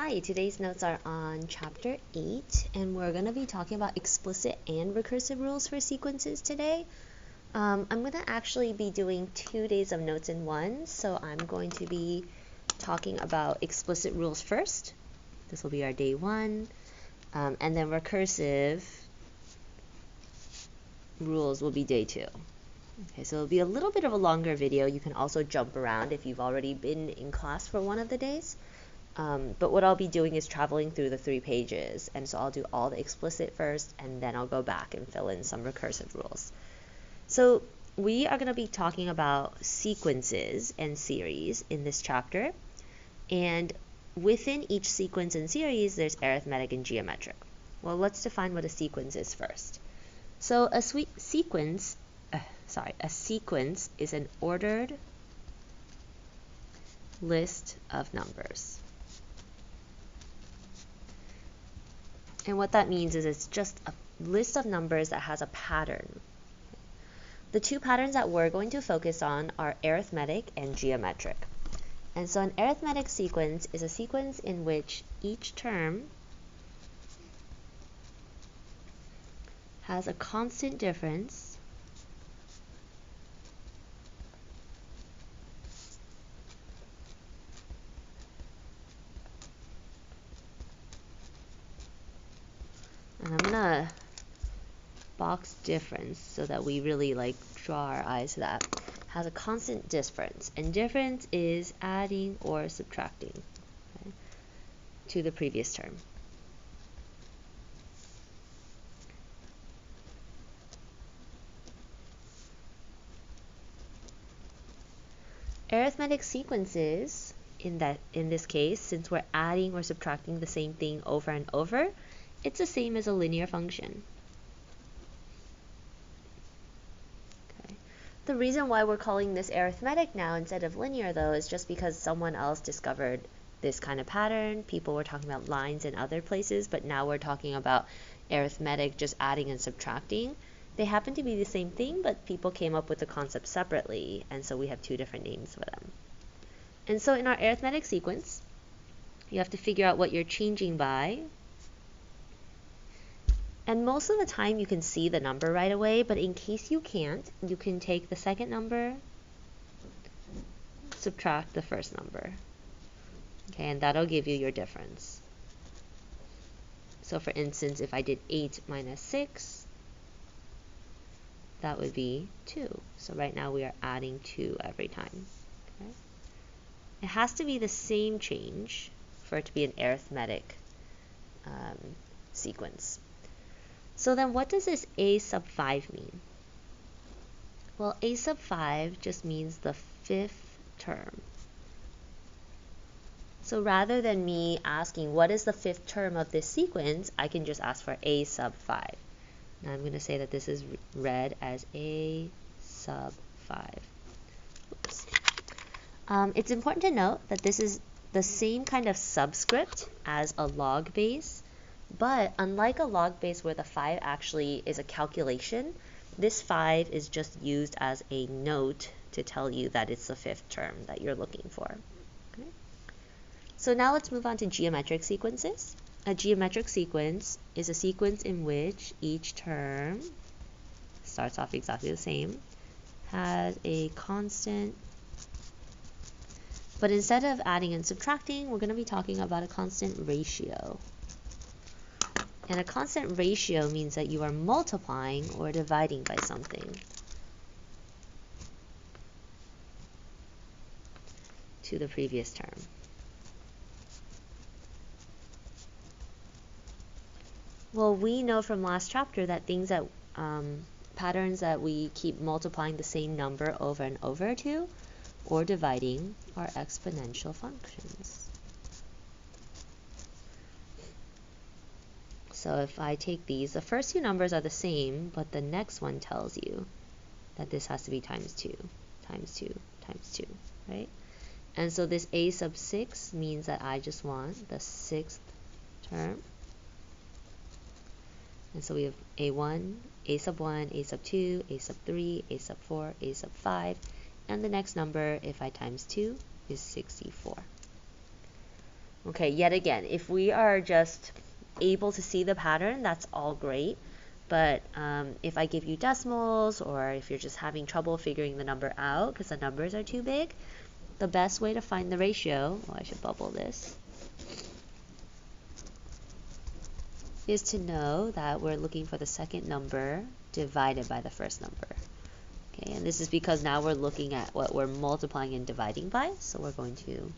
Hi, today's notes are on chapter 8, and we're going to be talking about explicit and recursive rules for sequences today. I'm going to actually be doing 2 days of notes in one, so I'm going to be talking about explicit rules first. This will be our day 1, and then recursive rules will be day 2. Okay, so it'll be a little bit of a longer video. You can also jump around if you've already been in class for one of the days. But what I'll be doing is traveling through the 3 pages, and so I'll do all the explicit first, and then I'll go back and fill in some recursive rules. So we are going to be talking about sequences and series in this chapter, and within each sequence and series, there's arithmetic and geometric. Well, let's define what a sequence is first. So a sequence is an ordered list of numbers. And what that means is it's just a list of numbers that has a pattern. The 2 patterns that we're going to focus on are arithmetic and geometric. And so an arithmetic sequence is a sequence in which each term has a constant difference and I'm gonna box difference so that we really draw our eyes to that. Has a constant difference, and difference is adding or subtracting, okay, to the previous term. Arithmetic sequences, in this case, since we're adding or subtracting the same thing over and over, it's the same as a linear function. Okay. The reason why we're calling this arithmetic now instead of linear, though, is just because someone else discovered this kind of pattern. People were talking about lines in other places, but now we're talking about arithmetic, just adding and subtracting. They happen to be the same thing, but people came up with the concept separately, and so we have 2 different names for them. And so in our arithmetic sequence, you have to figure out what you're changing by. And most of the time you can see the number right away, but in case you can't, you can take the second number, subtract the first number. Okay, and that'll give you your difference. So for instance, if I did 8 minus 6, that would be 2. So right now we are adding 2 every time. Okay? It has to be the same change for it to be an arithmetic sequence. So then what does this a sub 5 mean? Well, a sub 5 just means the 5th term. So rather than me asking what is the 5th term of this sequence, I can just ask for a sub 5. Now I'm going to say that this is read as a sub 5. Oops. It's important to note that this is the same kind of subscript as a log base, but unlike a log base where the 5 actually is a calculation, this 5 is just used as a note to tell you that it's the 5th term that you're looking for. Okay. So now let's move on to geometric sequences. A geometric sequence is a sequence in which each term starts off exactly the same, has a constant, but instead of adding and subtracting, we're going to be talking about a constant ratio. And a constant ratio means that you are multiplying or dividing by something to the previous term. Well, we know from last chapter that patterns that we keep multiplying the same number over and over to, or dividing, are exponential functions. So if I take these, the first 2 numbers are the same, but the next one tells you that this has to be times 2, times 2, times 2, right? And so this a sub 6 means that I just want the 6th term. And so we have a1, a sub 1, a sub 2, a sub 3, a sub 4, a sub 5, and the next number, if I times 2, is 64. Okay, yet again, if we are just able to see the pattern, that's all great. But if I give you decimals, or if you're just having trouble figuring the number out because the numbers are too big, the best way to find the ratio, I should bubble this, is to know that we're looking for the second number divided by the first number. Okay, and this is because now we're looking at what we're multiplying and dividing by, so we're going to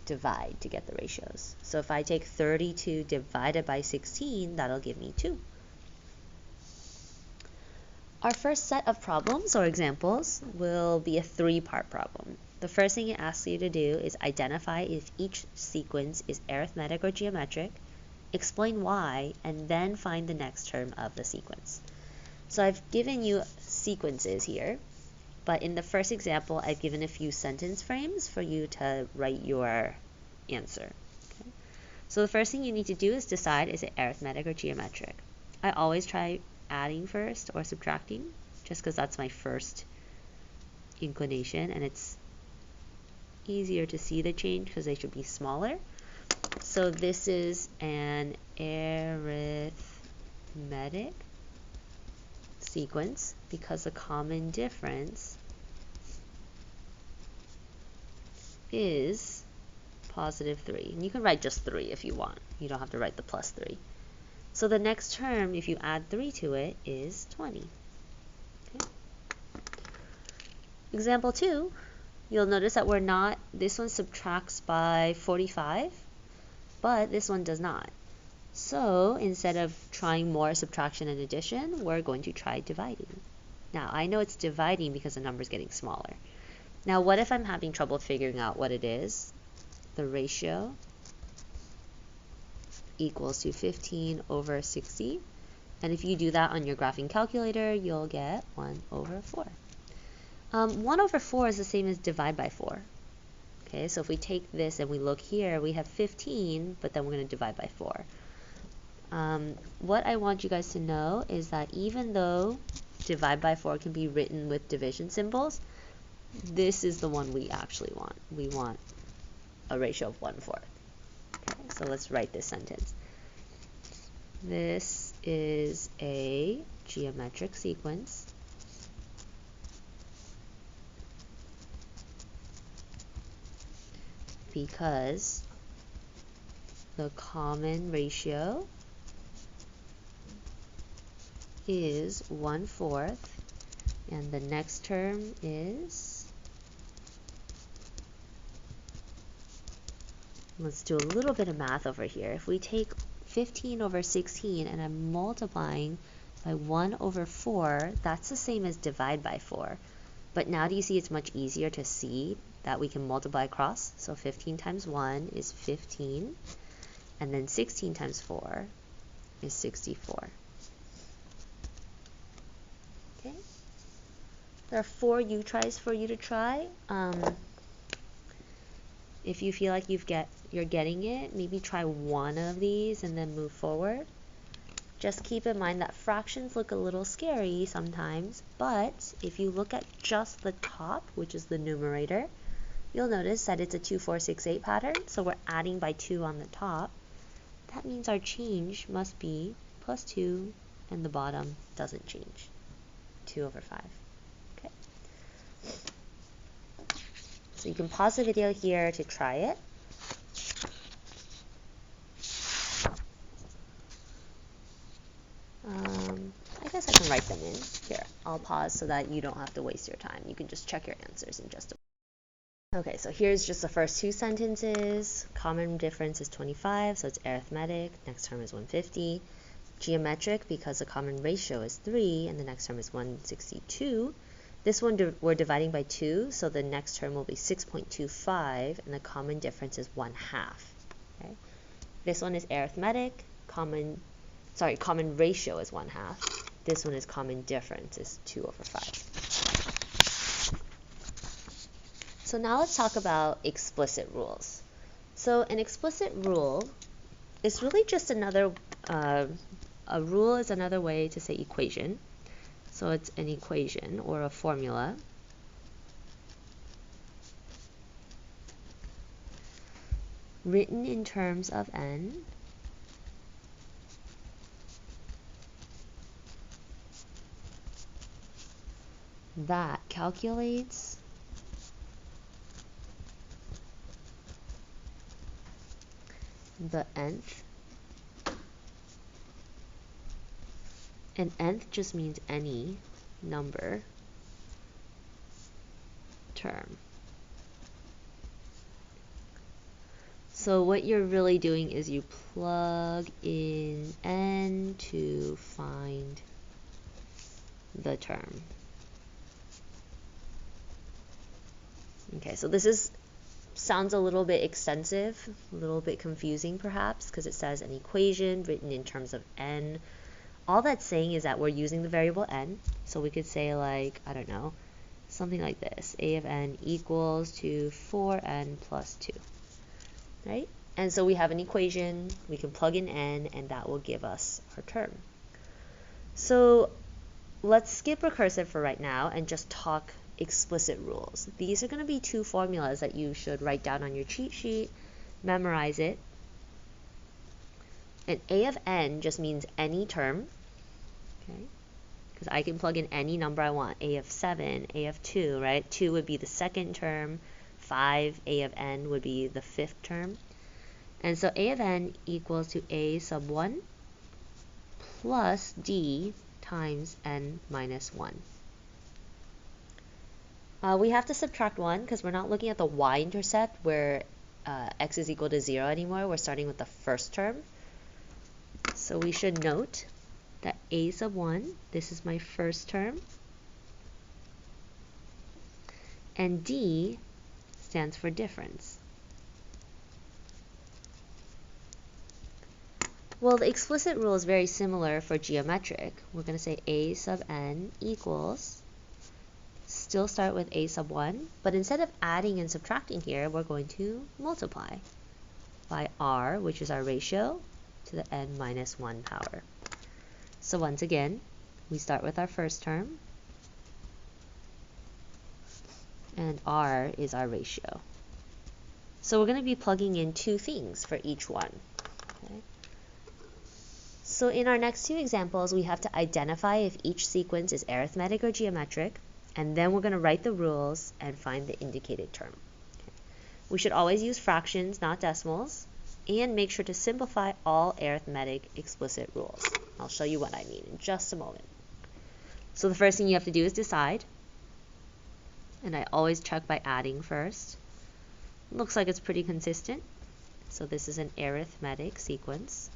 divide to get the ratios. So if I take 32 divided by 16, that'll give me 2. Our first set of problems or examples will be a 3-part problem. The first thing it asks you to do is identify if each sequence is arithmetic or geometric, explain why, and then find the next term of the sequence. So I've given you sequences here, but in the first example, I've given a few sentence frames for you to write your answer. Okay? So the first thing you need to do is decide, is it arithmetic or geometric? I always try adding first or subtracting, just because that's my first inclination, and it's easier to see the change because they should be smaller. So this is an arithmetic sequence because the common difference is positive 3. And you can write just 3 if you want. You don't have to write the plus 3. So the next term, if you add 3 to it, is 20. Okay. Example 2, you'll notice that this one subtracts by 45, but this one does not. So instead of trying more subtraction and addition, we're going to try dividing. Now I know it's dividing because the number is getting smaller. Now what if I'm having trouble figuring out what it is? The ratio equals to 15 over 60. And if you do that on your graphing calculator, you'll get 1 over 4. 1 over 4 is the same as divide by 4. Okay, so if we take this and we look here, we have 15, but then we're going to divide by 4. What I want you guys to know is that even though divide by 4 can be written with division symbols, this is the one we actually want. We want a ratio of 1/4. Okay, so let's write this sentence. This is a geometric sequence because the common ratio is 1/4, and the next term is, let's do a little bit of math over here. If we take 15 over 16 and I'm multiplying by 1 over 4, that's the same as divide by 4. But now do you see it's much easier to see that we can multiply across? So 15 times 1 is 15, and then 16 times 4 is 64. Okay. There are 4 U-tries for you to try. If you feel like you're getting it, maybe try one of these and then move forward. Just keep in mind that fractions look a little scary sometimes, but if you look at just the top, which is the numerator, you'll notice that it's a 2, 4, 6, 8 pattern, so we're adding by 2 on the top. That means our change must be plus 2, and the bottom doesn't change. 2 over 5. Okay. So you can pause the video here to try it. I guess I can write them in. Here, I'll pause so that you don't have to waste your time. You can just check your answers in just a moment. Okay, so here's just the first 2 sentences. Common difference is 25, so it's arithmetic. Next term is 150. Geometric, because the common ratio is 3, and the next term is 162. This one we're dividing by 2, so the next term will be 6.25, and the common difference is 1/2. Okay? This one is arithmetic. Common ratio is 1/2. This one is common difference is 2 over 5. So now let's talk about explicit rules. So an explicit rule is really just another, a rule is another way to say equation. So it's an equation or a formula. written in terms of n, that calculates the nth, and nth just means any number term. So what you're really doing is you plug in n to find the term. Okay, so this sounds a little bit extensive, a little bit confusing perhaps, because it says an equation written in terms of n. All that's saying is that we're using the variable n, so we could say, like, I don't know, something like this: a of n equals to 4n plus 2, right? And so we have an equation, we can plug in n, and that will give us our term. So let's skip recursive for right now and just talk explicit rules. These are going to be two formulas that you should write down on your cheat sheet, memorize it. And a of n just means any term, okay? Because I can plug in any number I want, a of 7, a of 2, right? 2 would be the second term, 5, a of n would be the fifth term. And so a of n equals to a sub 1 plus d times n minus 1. We have to subtract 1 because we're not looking at the y-intercept where x is equal to 0 anymore. We're starting with the first term. So we should note that a sub 1, this is my first term, and d stands for difference. Well, the explicit rule is very similar for geometric. We're going to say a sub n equals, still start with a sub 1, but instead of adding and subtracting here, we're going to multiply by r, which is our ratio, to the n minus 1 power. So once again, we start with our first term, and r is our ratio. So we're going to be plugging in two things for each one. Okay? So in our next two examples, we have to identify if each sequence is arithmetic or geometric, and then we're going to write the rules and find the indicated term. Okay. We should always use fractions, not decimals, and make sure to simplify all arithmetic explicit rules. I'll show you what I mean in just a moment. So the first thing you have to do is decide, and I always check by adding first. Looks like it's pretty consistent, so this is an arithmetic sequence.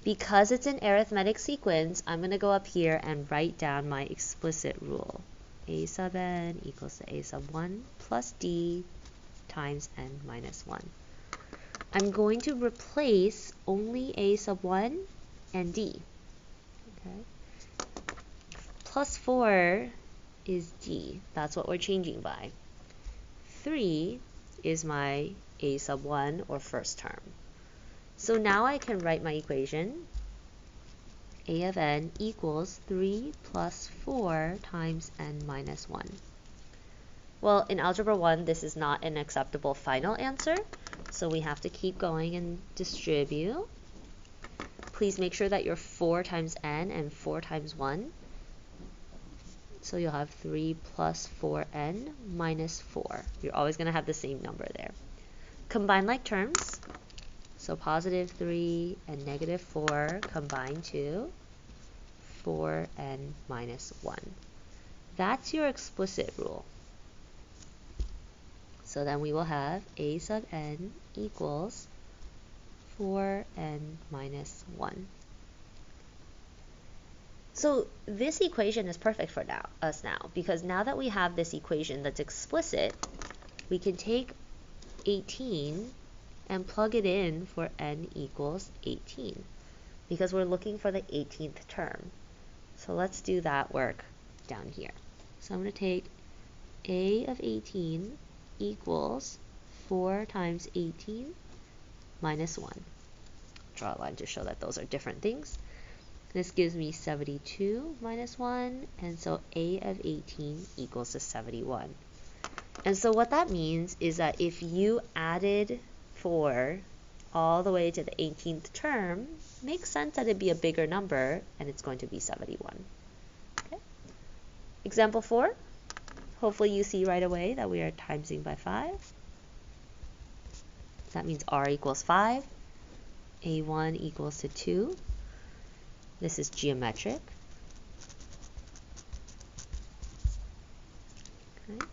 Because it's an arithmetic sequence, I'm going to go up here and write down my explicit rule. A sub n equals to a sub 1 plus d times n minus 1. I'm going to replace only a sub 1 and d. Okay. Plus 4 is d. That's what we're changing by. 3 is my a sub 1 or first term. So now I can write my equation. A of n equals 3 plus 4 times n minus 1. Well, in Algebra 1, this is not an acceptable final answer, so we have to keep going and distribute. Please make sure that you're 4 times n and 4 times 1. So you'll have 3 plus 4n minus 4. You're always going to have the same number there. Combine like terms. So positive 3 and negative 4 combine to 4n minus 1. That's your explicit rule. So then we will have a sub n equals 4n minus 1. So this equation is perfect for us now, because now that we have this equation that's explicit, we can take 18 and plug it in for n equals 18, because we're looking for the 18th term. So let's do that work down here. So I'm going to take a of 18 equals 4 times 18 minus 1. Draw a line to show that those are different things. This gives me 72 minus 1, and so a of 18 equals to 71. And so what that means is that if you added 4 all the way to the 18th term, makes sense that it'd be a bigger number, and it's going to be 71. Okay. Example 4. Hopefully you see right away that we are timesing by 5. That means r equals 5. A1 equals to 2. This is geometric. Okay.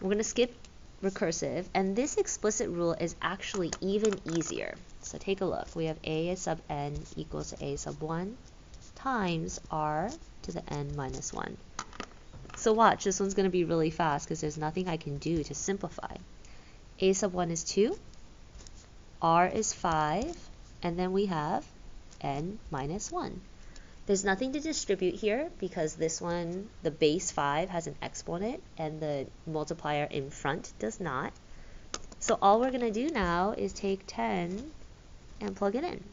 We're going to skip recursive, and this explicit rule is actually even easier. So take a look. We have a sub n equals to a sub 1 times r to the n minus 1. So watch, this one's going to be really fast because there's nothing I can do to simplify. A sub 1 is 2, r is 5, and then we have n minus 1. There's nothing to distribute here because this one, the base 5 has an exponent and the multiplier in front does not. So all we're going to do now is take 10 and plug it in.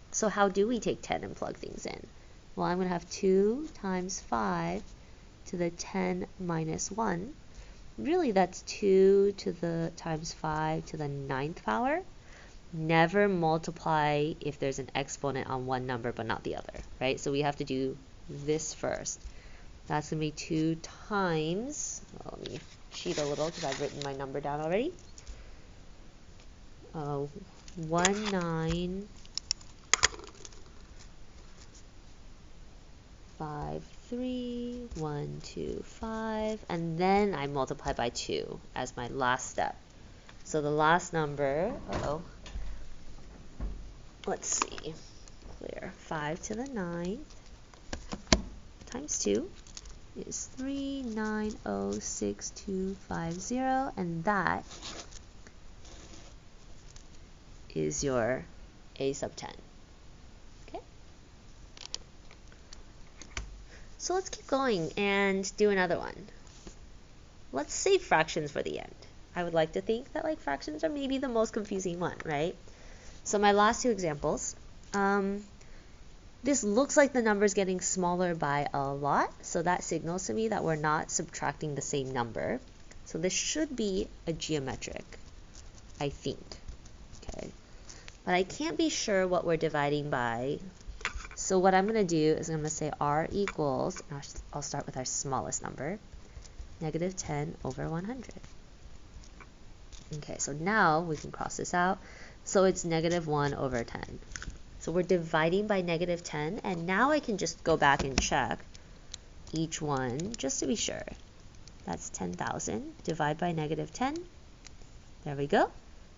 So how do we take 10 and plug things in? Well, I'm going to have 2 times 5 to the 10 minus 1. Really, that's 2 to the times 5 to the 9th power. Never multiply if there's an exponent on one number but not the other, right? So we have to do this first. That's going to be 2 times, well, let me cheat a little because I've written my number down already. 1953,125, and then I multiply by 2 as my last step. So the last number, let's see, clear, 5 to the 9th times 2 is 3906250, and that is your a sub 10. Okay. So let's keep going and do another one. Let's save fractions for the end. I would like to think that like fractions are maybe the most confusing one, right? So my last 2 examples, this looks like the number is getting smaller by a lot, so that signals to me that we're not subtracting the same number. So this should be a geometric, I think. Okay, but I can't be sure what we're dividing by. So what I'm going to do is I'm going to say r equals, I'll start with our smallest number, negative 10 over 100. Okay, so now we can cross this out. So it's negative 1 over 10. So we're dividing by negative 10, and now I can just go back and check each one just to be sure. That's 10,000. Divide by negative 10. There we go.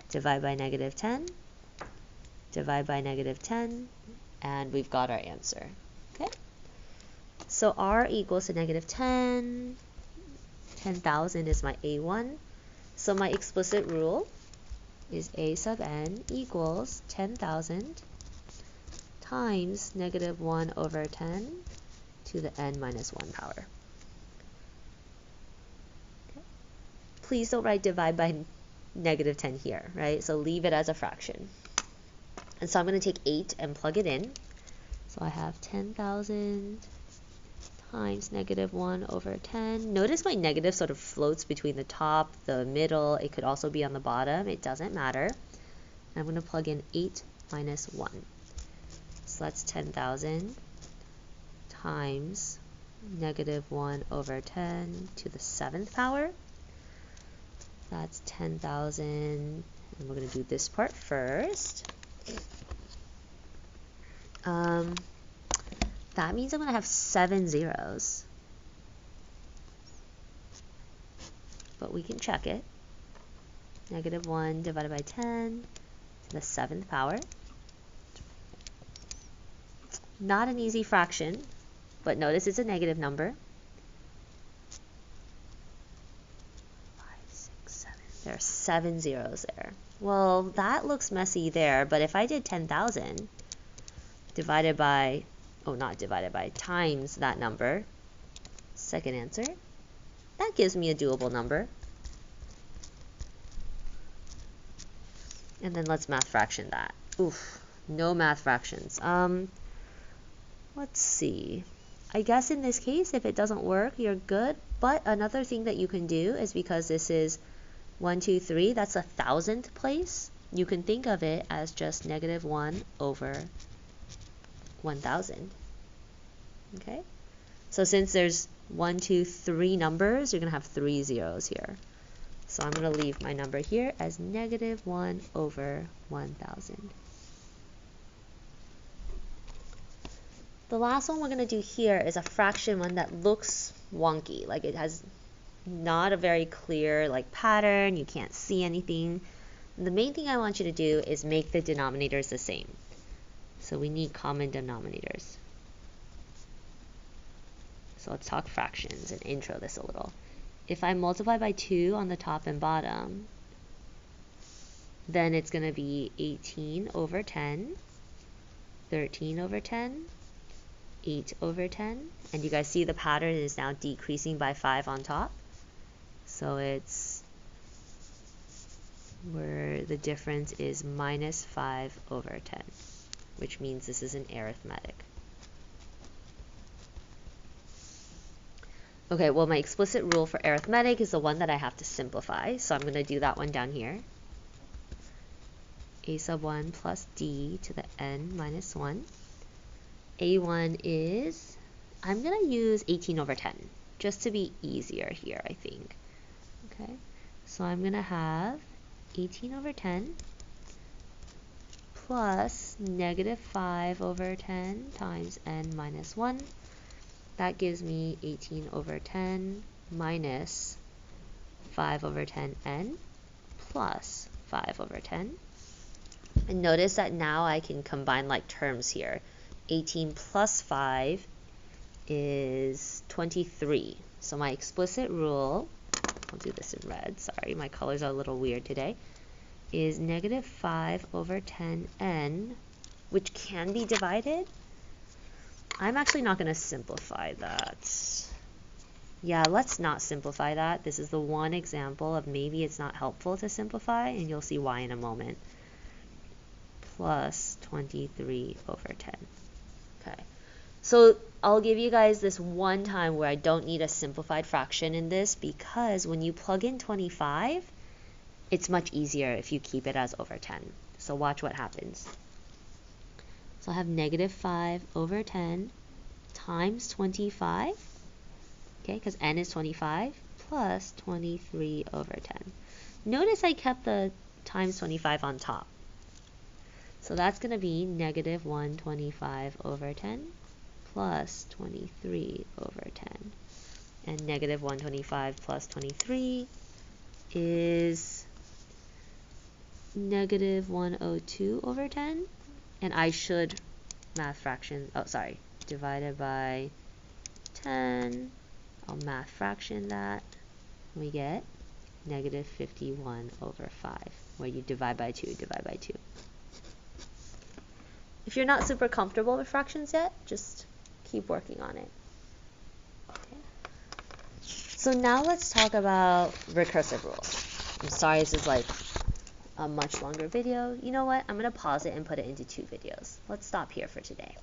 Divide by negative 10. Divide by negative 10. And we've got our answer. Okay. So r equals to negative 10. 10,000 is my A1. So my explicit rule is a sub n equals 10,000 times negative 1 over 10 to the n minus 1 power. Okay. Please don't write divide by negative 10 here, right? So leave it as a fraction. And so I'm going to take 8 and plug it in. So I have 10,000 times negative 1 over 10. Notice my negative sort of floats between the top, the middle. It could also be on the bottom. It doesn't matter. I'm going to plug in 8 minus 1. So that's 10,000 times negative 1 over 10 to the 7th power. That's 10,000, and we're going to do this part first. That means I'm going to have 7 zeros. But we can check it. Negative 1 divided by 10 to the 7th power. Not an easy fraction, but notice it's a negative number. 5, 6, 7. There are 7 zeros there. Well, that looks messy there, but if I did 10,000 divided by, times that number, second answer, that gives me a doable number. And then let's math fraction that. Oof, no math fractions. Let's see. I guess in this case, if it doesn't work, you're good. But another thing that you can do is because this is 1, 2, 3, that's a thousandth place. You can think of it as just negative 1 over 1,000. Okay? So since there's 1, 2, 3 numbers, you're going to have 3 zeros here. So I'm going to leave my number here as negative 1 over 1,000. The last one we're going to do here is a fraction one that looks wonky, like it has not a very clear pattern, you can't see anything. The main thing I want you to do is make the denominators the same. So we need common denominators. So let's talk fractions and intro this a little. If I multiply by 2 on the top and bottom, then it's going to be 18 over 10, 13 over 10, 8 over 10, and you guys see the pattern is now decreasing by 5 on top. So it's where the difference is minus 5 over 10, which means this is an arithmetic. Okay, well my explicit rule for arithmetic is the one that I have to simplify, so I'm going to do that one down here. A sub 1 plus d to the n minus 1. A1 is, I'm going to use 18 over 10, just to be easier here, I think. Okay, so I'm going to have 18 over 10 plus negative 5 over 10 times n minus 1. That gives me 18 over 10 minus 5 over 10n plus 5 over 10. And notice that now I can combine terms here. 18 plus 5 is 23. So my explicit rule, I'll do this in red, sorry, my colors are a little weird today, is negative 5 over 10n, which can be divided. I'm actually not going to simplify that. Yeah, let's not simplify that. This is the one example of maybe it's not helpful to simplify, and you'll see why in a moment. Plus 23 over 10. Okay, so I'll give you guys this one time where I don't need a simplified fraction in this, because when you plug in 25, it's much easier if you keep it as over 10. So watch what happens. So I have negative 5 over 10 times 25, okay, because n is 25, plus 23 over 10. Notice I kept the times 25 on top. So that's going to be negative 125 over 10 plus 23 over 10. And negative 125 plus 23 is negative 102 over 10. And I should math fraction, divided by 10. I'll math fraction that. We get negative 51 over 5, where you divide by 2, divide by 2. If you're not super comfortable with fractions yet, just keep working on it. Okay. So now let's talk about recursive rules. I'm sorry this is a much longer video. You know what? I'm going to pause it and put it into 2 videos. Let's stop here for today.